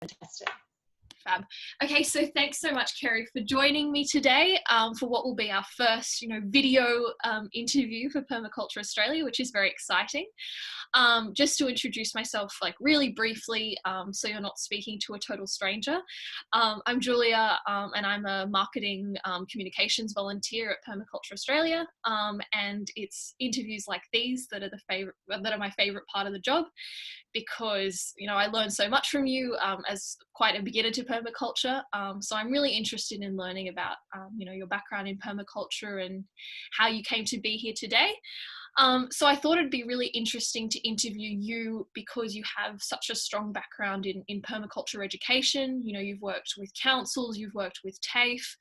fantastic. Fab. Okay, so thanks so much, Kerrie, for joining me today for what will be our first, video interview for Permaculture Australia, which is very exciting. Just to introduce myself, like really briefly, so you're not speaking to a total stranger. I'm Julia, and I'm a marketing communications volunteer at Permaculture Australia, and it's interviews like these that are my favorite part of the job, because I learned so much from you as quite a beginner to permaculture. So I'm really interested in learning about your background in permaculture and how you came to be here today. So I thought it'd be really interesting to interview you because you have such a strong background in permaculture education. You've worked with councils, you've worked with TAFE,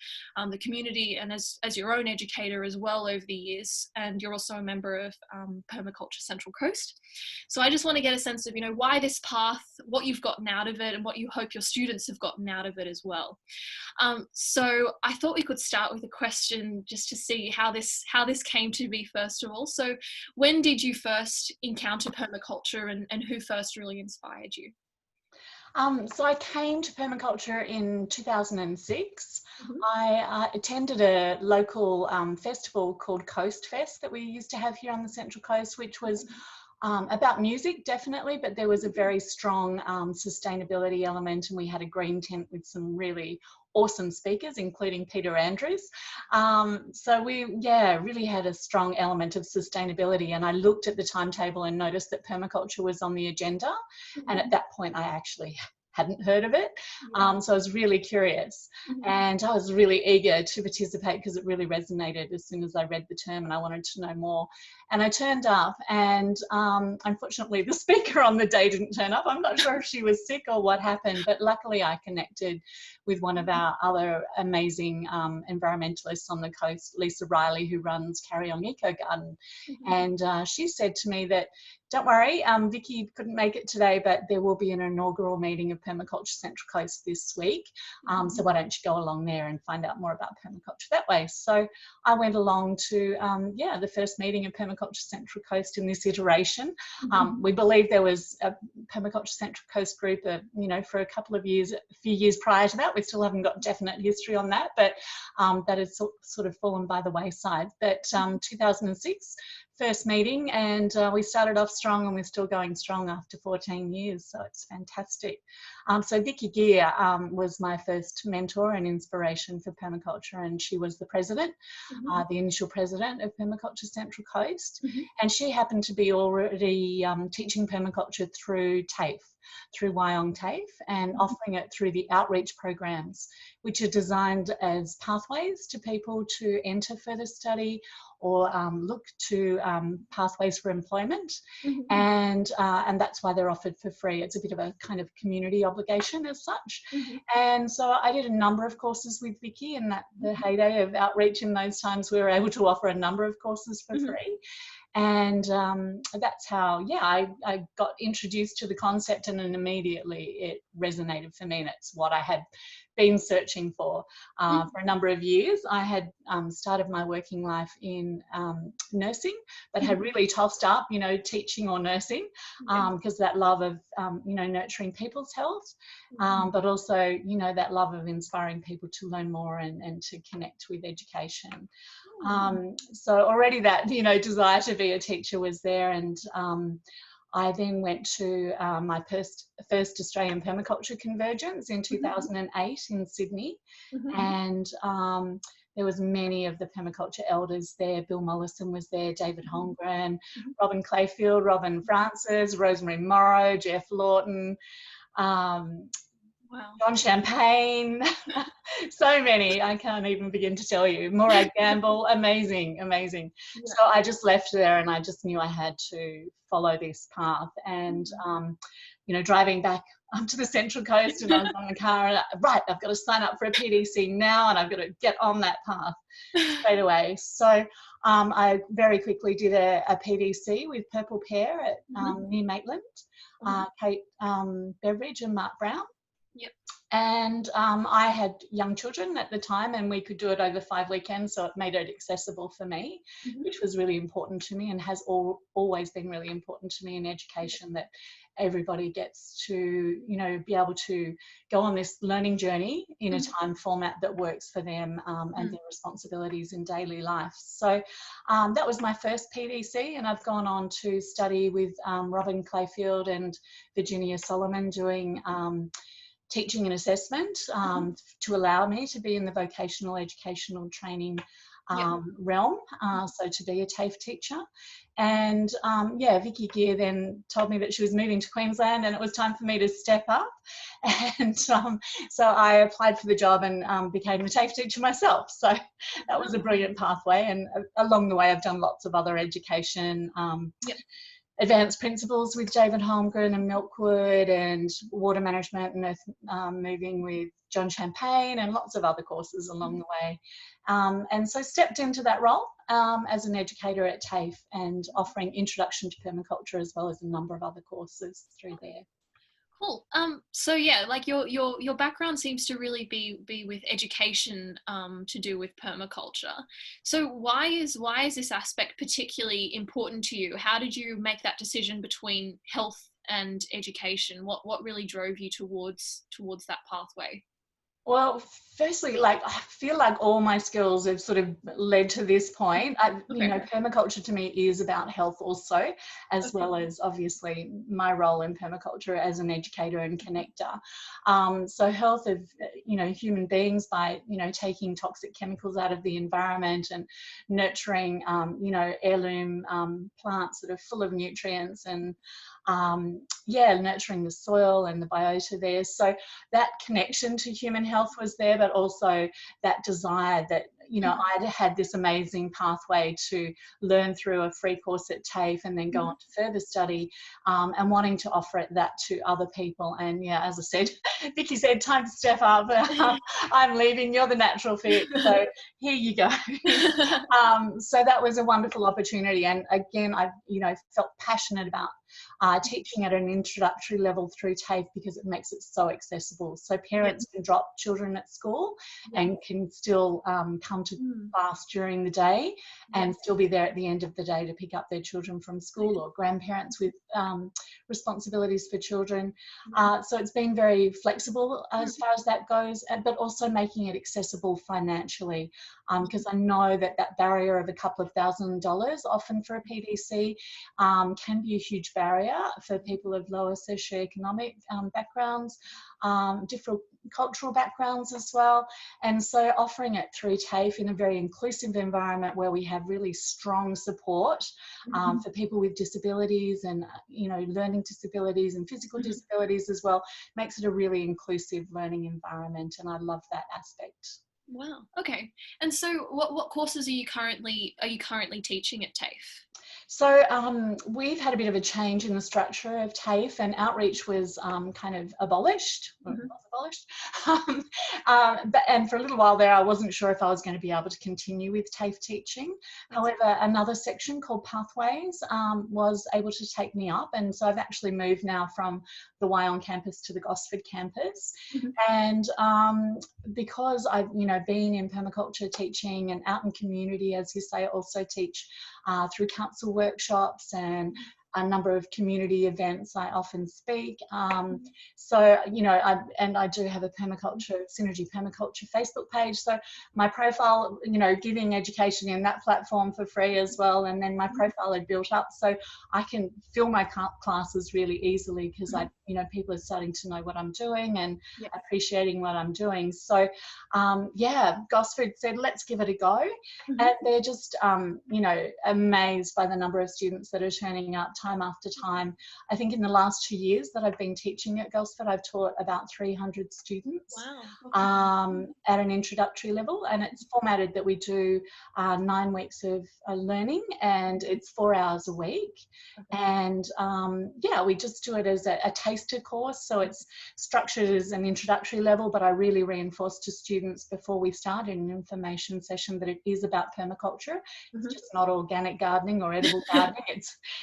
the community, and as your own educator as well over the years. And you're also a member of Permaculture Central Coast. So I just want to get a sense of, why this path, what you've gotten out of it, and what you hope your students have gotten out of it as well. So I thought we could start with a question just to see how this came to be, first of all. So when did you first encounter permaculture, and who first really inspired you? So I came to permaculture in 2006. I attended a local festival called Coast Fest that we used to have here on the Central Coast, which was about music, definitely, but there was a very strong sustainability element, and we had a green tent with some really awesome speakers, including Peter Andrews. So we, really had a strong element of sustainability, and I looked at the timetable and noticed that permaculture was on the agenda, and at that point I actually hadn't heard of it. So I was really curious, and I was really eager to participate because it really resonated as soon as I read the term, and I wanted to know more. And I turned up, and unfortunately the speaker on the day didn't turn up. I'm not sure if she was sick or what happened, but luckily I connected with one of our other amazing environmentalists on the coast, Lisa Riley, who runs Carry On Eco Garden. And she said to me that, don't worry, Vicky couldn't make it today, but there will be an inaugural meeting of Permaculture Central Coast this week. So why don't you go along there and find out more about permaculture that way? So I went along to, the first meeting of Permaculture Central Coast in this iteration. We believe there was a Permaculture Central Coast group, for a couple of years, a few years prior to that. We still haven't got definite history on that, but that has sort of fallen by the wayside. But 2006, first meeting, and we started off strong, and we're still going strong after 14 years, so it's fantastic. So Vicky Gear was my first mentor and inspiration for permaculture, and she was the president, the initial president of Permaculture Central Coast, and she happened to be already teaching permaculture through TAFE, through Wyong TAFE, and offering it through the outreach programs, which are designed as pathways to people to enter further study or look to pathways for employment, and that's why they're offered for free. It's a bit of a kind of community obligation as such. And so I did a number of courses with Vicky, and the heyday of outreach in those times, we were able to offer a number of courses for free. And that's how, I got introduced to the concept, and then immediately it resonated for me, and it's what I had been searching for a number of years. I had started my working life in nursing, but had really tossed up, teaching or nursing, because that love of, nurturing people's health, but also, that love of inspiring people to learn more and to connect with education. So already that, desire to be a teacher was there, and I then went to my first Australian Permaculture Convergence in 2008 in Sydney, and there was many of the permaculture elders there. Bill Mollison was there, David Holmgren, Robin Clayfield, Robin Francis, Rosemary Morrow, Jeff Lawton, John Champagne, so many, I can't even begin to tell you. Morag Gamble, amazing. So I just left there, and I just knew I had to follow this path. And, driving back up to the Central Coast, and I was on the car, and right, I've got to sign up for a PDC now, and I've got to get on that path straight away. So I very quickly did a PDC with Purple Pear at near Maitland, Kate Beveridge and Mark Brown. Yep. And I had young children at the time, and we could do it over 5 weekends, so it made it accessible for me, which was really important to me, and has always been really important to me in education, that everybody gets to, you know, be able to go on this learning journey in a time format that works for them, and their responsibilities in daily life. So that was my first PDC, and I've gone on to study with Robin Clayfield and Virginia Solomon doing teaching and assessment to allow me to be in the vocational educational training realm, so to be a TAFE teacher. And yeah, Vicky Gear then told me that she was moving to Queensland and it was time for me to step up. And so I applied for the job and became a TAFE teacher myself. So that was a brilliant pathway. And along the way, I've done lots of other education, advanced principles with David Holmgren and Milkwood, and water management and earth moving with John Champagne, and lots of other courses along the way. And so stepped into that role as an educator at TAFE, and offering introduction to permaculture as well as a number of other courses through there. Cool. So yeah, like your background seems to really be with education to do with permaculture. So why is this aspect particularly important to you? How did you make that decision between health and education? What really drove you towards that pathway? Well, firstly, like, I feel like all my skills have sort of led to this point. You know, permaculture to me is about health also, as well as obviously my role in permaculture as an educator and connector. So health of, you know, human beings by, you know, taking toxic chemicals out of the environment and nurturing, you know, heirloom plants that are full of nutrients, and yeah, nurturing the soil and the biota there. So that connection to human health was there, but also that desire that, you know, I'd had this amazing pathway to learn through a free course at TAFE and then go on to further study, and wanting to offer that to other people. And yeah, as I said, Vicky said, time to step up. I'm leaving, you're the natural fit, so here you go. So that was a wonderful opportunity. And again, I, you know, felt passionate about teaching at an introductory level through TAFE, because it makes it so accessible. So parents can drop children at school and can still come to class during the day and still be there at the end of the day to pick up their children from school, or grandparents with responsibilities for children. So it's been very flexible as far as that goes, but also making it accessible financially, because I know that that barrier of a couple of $1,000 often for a PDC can be a huge barrier for people of lower socioeconomic backgrounds, different cultural backgrounds as well. And so offering it through TAFE in a very inclusive environment where we have really strong support for people with disabilities and, you know, learning disabilities and physical disabilities as well, makes it a really inclusive learning environment. And I love that aspect. Wow. Okay. And so what courses are you currently teaching at TAFE? So we've had a bit of a change in the structure of TAFE, and outreach was kind of abolished. And for a little while there, I wasn't sure if I was going to be able to continue with TAFE teaching. However, another section called Pathways was able to take me up, and so I've actually moved now from the Wyong campus to the Gosford campus. And because I've, you know, been in permaculture teaching and out in community, as you say, I also teach through council workshops and a number of community events. I often speak. So, you know, I do have a Synergy Permaculture Facebook page. So my profile, you know, giving education in that platform for free as well. And then my profile had built up, so I can fill my classes really easily, because you know, people are starting to know what I'm doing and appreciating what I'm doing. So yeah, Gosford said, let's give it a go. And they're just, you know, amazed by the number of students that are turning up time after time. I think in the last 2 years that I've been teaching at Gosford, I've taught about 300 students. Wow. At an introductory level, and it's formatted that we do 9 weeks of learning, and it's 4 hours a week. And yeah, we just do it as a taster course, so it's structured as an introductory level, but I really reinforce to students before we start in an information session that it is about permaculture. It's just not organic gardening or edible gardening.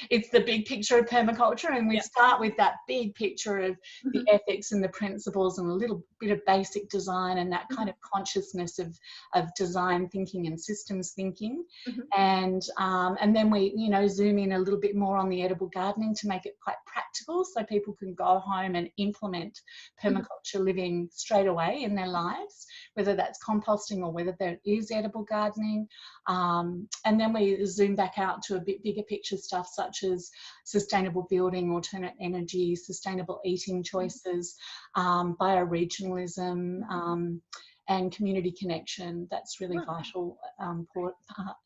It's the big picture of permaculture, and we start with that big picture of the ethics and the principles and a little bit of basic design and that kind of consciousness of design thinking and systems thinking. And then we, you know, zoom in a little bit more on the edible gardening to make it quite practical so people can go home and implement permaculture living straight away in their lives, whether that's composting or whether there is edible gardening. And then we zoom back out to a bit bigger picture stuff such as sustainable building, alternate energy, sustainable eating choices, bioregionalism, and community connection. That's really vital,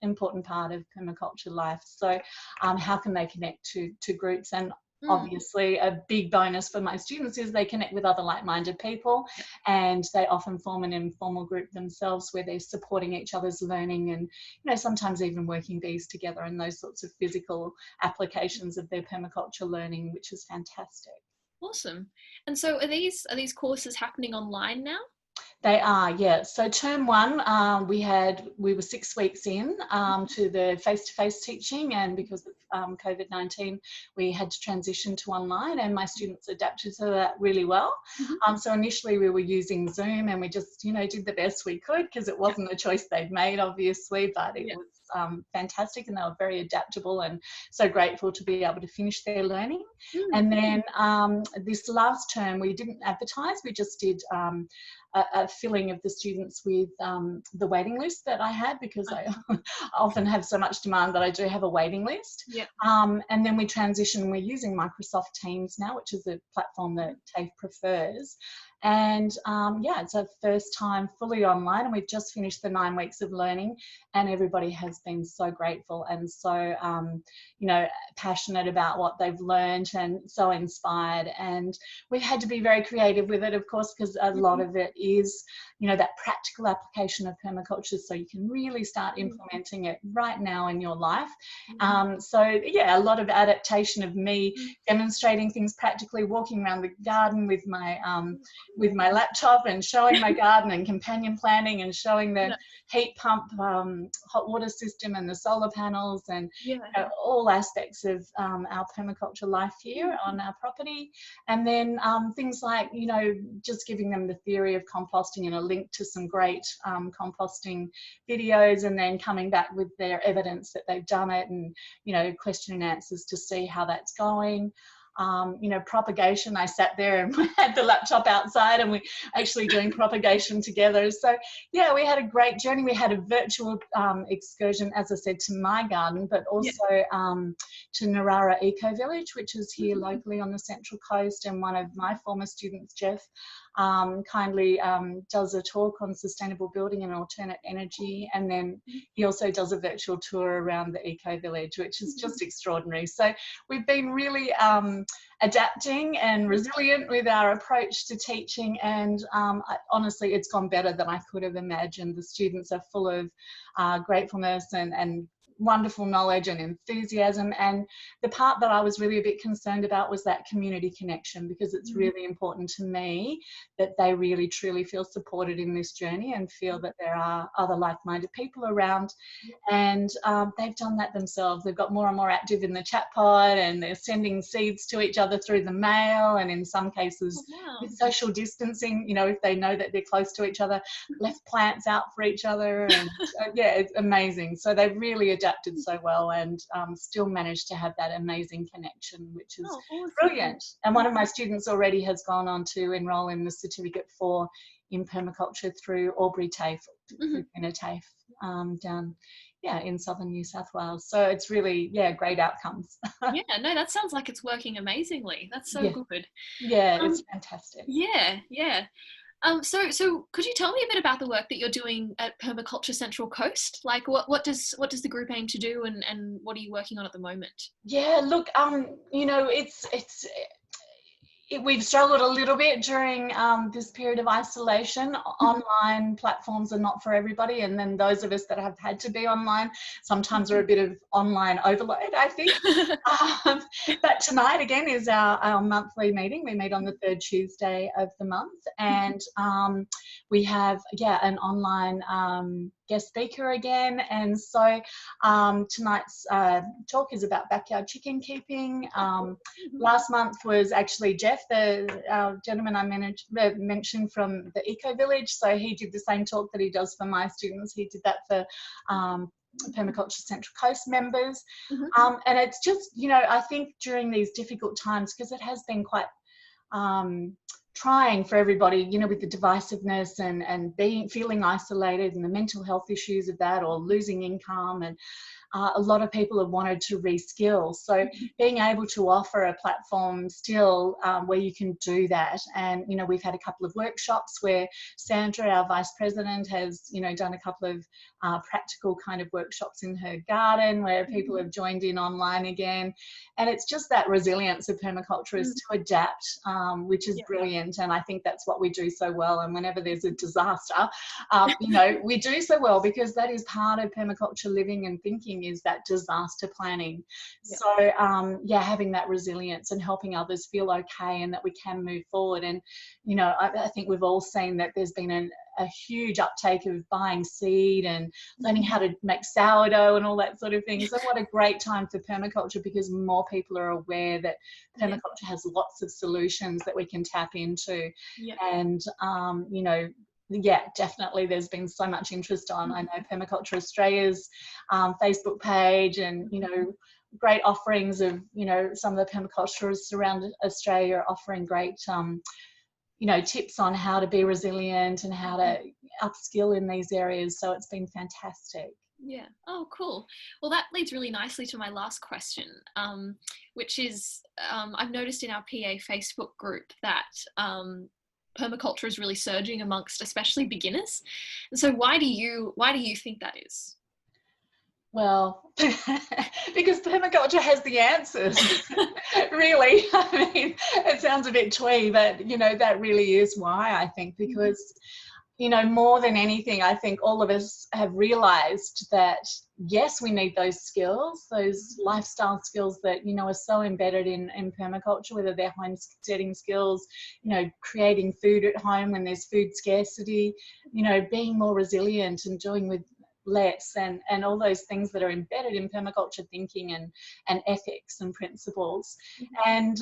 important part of permaculture life. So how can they connect to groups? And obviously a big bonus for my students is they connect with other like-minded people, and they often form an informal group themselves where they're supporting each other's learning and, you know, sometimes even working bees together and those sorts of physical applications of their permaculture learning, which is fantastic. Awesome. And so are these courses happening online now? They are, yeah. So term one, we were 6 weeks in to the face-to-face teaching, and because of COVID-19, we had to transition to online, and my students adapted to that really well. So initially we were using Zoom, and we just, you know, did the best we could because it wasn't a choice they'd made, obviously, but it was fantastic, and they were very adaptable and so grateful to be able to finish their learning. And then this last term we didn't advertise, we just did a filling of the students with the waiting list that I had, because I often have so much demand that I do have a waiting list. And then we transition, we're using Microsoft Teams now, which is a platform that TAFE prefers. And yeah, it's our first time fully online, and we've just finished the 9 weeks of learning, and everybody has been so grateful and so, you know, passionate about what they've learned and so inspired. And we've had to be very creative with it, of course, because a lot of it is, you know, that practical application of permaculture, so you can really start implementing it right now in your life. So yeah, a lot of adaptation of me demonstrating things practically, walking around the garden with my laptop and showing my garden and companion planting and showing the heat pump, hot water system and the solar panels and all aspects of our permaculture life here on our property. And then things like, you know, just giving them the theory of composting and a link to some great composting videos, and then coming back with their evidence that they've done it, and, you know, question and answers to see how that's going. You know, propagation, I sat there and had the laptop outside and we're actually doing propagation together. So yeah, we had a great journey. We had a virtual excursion, as I said, to my garden, but also to Narara Eco Village, which is here locally on the Central Coast. And one of my former students, Jeff, kindly does a talk on sustainable building and alternate energy, and then he also does a virtual tour around the Eco Village, which is just extraordinary. So we've been really adapting and resilient with our approach to teaching, and honestly it's gone better than I could have imagined. The students are full of gratefulness and wonderful knowledge and enthusiasm, and the part that I was really a bit concerned about was that community connection, because it's really important to me that they really truly feel supported in this journey and feel that there are other like-minded people around. And they've done that themselves. They've got more and more active in the chat pod, and they're sending seeds to each other through the mail, and in some cases with social distancing, you know, if they know that they're close to each other, left plants out for each other. And yeah, it's amazing. So they've really adapted so well, and still managed to have that amazing connection, which is brilliant. And one of my students already has gone on to enroll in the Certificate 4 in permaculture through Albury TAFE, in a TAFE down in southern New South Wales. So it's really great outcomes. Yeah, no, that sounds like it's working amazingly. That's so good. Yeah, it's fantastic. Yeah. So could you tell me a bit about the work that you're doing at Permaculture Central Coast? Like what does the group aim to do, and what are you working on at the moment? Yeah, look, you know, we've struggled a little bit during this period of isolation. Online platforms are not for everybody, and then those of us that have had to be online sometimes are a bit of online overload, I think. But tonight again is our monthly meeting. We meet on the 3rd Tuesday of the month, and we have an online guest speaker again. And so tonight's talk is about backyard chicken keeping. Last month was actually Jeff, the gentleman I mentioned from the Eco Village. So he did the same talk that he does for my students. He did that for Permaculture Central Coast members. And it's just, you know, I think during these difficult times, because it has been quite trying for everybody, you know, with the divisiveness and feeling isolated and the mental health issues of that, or losing income, and a lot of people have wanted to reskill. So being able to offer a platform still where you can do that. And, you know, we've had a couple of workshops where Sandra, our Vice President, has, you know, done a couple of practical kind of workshops in her garden where people have joined in online again. And it's just that resilience of permaculturists to adapt, which is brilliant. And I think that's what we do so well. And whenever there's a disaster, you know, we do so well because that is part of permaculture living and thinking, is that disaster planning. So yeah, having that resilience and helping others feel okay and that we can move forward. And, you know, I think we've all seen that there's been a huge uptake of buying seed and learning how to make sourdough and all that sort of thing. So what a great time for permaculture, because more people are aware that permaculture has lots of solutions that we can tap into. And, you know, yeah, definitely there's been so much interest on, I know, Permaculture Australia's Facebook page, and, you know, great offerings of, you know, some of the permaculturists around Australia are offering great you know, tips on how to be resilient and how to upskill in these areas. So it's been fantastic. Yeah. Oh, cool. Well, that leads really nicely to my last question, which is, I've noticed in our PA Facebook group that permaculture is really surging amongst especially beginners. And so why do you think that is? Well, because permaculture has the answers. Really, I mean, it sounds a bit twee, but, you know, that really is why, I think, because, you know, more than anything, I think all of us have realized that, yes, we need those skills, those lifestyle skills that, you know, are so embedded in permaculture, whether they're homesteading skills, you know, creating food at home when there's food scarcity, you know, being more resilient and doing with less, and all those things that are embedded in permaculture thinking and ethics and principles. And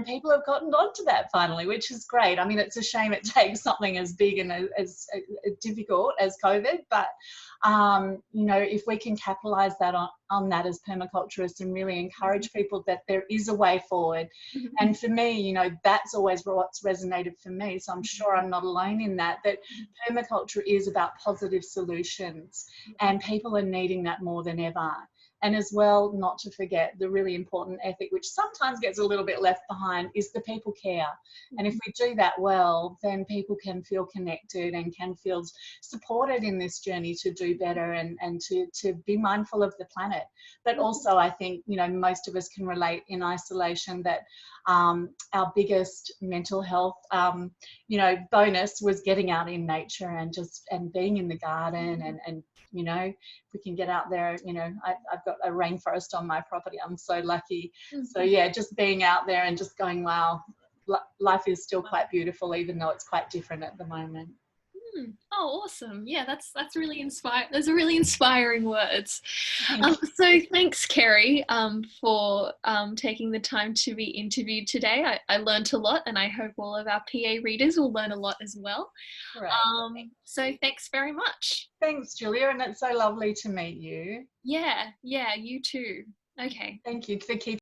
people have gotten onto that finally, which is great. I mean, it's a shame it takes something as big and as difficult as COVID, but you know, if we can capitalize that on that as permaculturists and really encourage people that there is a way forward. And for me, you know, that's always what's resonated for me. So I'm sure I'm not alone in that permaculture is about positive solutions, and people are needing that more than ever. And as well, not to forget the really important ethic, which sometimes gets a little bit left behind, is the people care. And if we do that well, then people can feel connected and can feel supported in this journey to do better and to be mindful of the planet. But also, I think, you know, most of us can relate in isolation that our biggest mental health, you know, bonus was getting out in nature and being in the garden and you know, if we can get out there, you know, I've got a rainforest on my property. I'm so lucky. So yeah, just being out there and just going, wow, life is still quite beautiful, even though it's quite different at the moment. Oh, awesome. Yeah, that's really inspiring. Those are really inspiring words. So thanks, Kerrie, for taking the time to be interviewed today. I learned a lot, and I hope all of our PA readers will learn a lot as well. Right. So thanks very much. Thanks, Julia, and it's so lovely to meet you. Yeah, you too. Okay. Thank you for keeping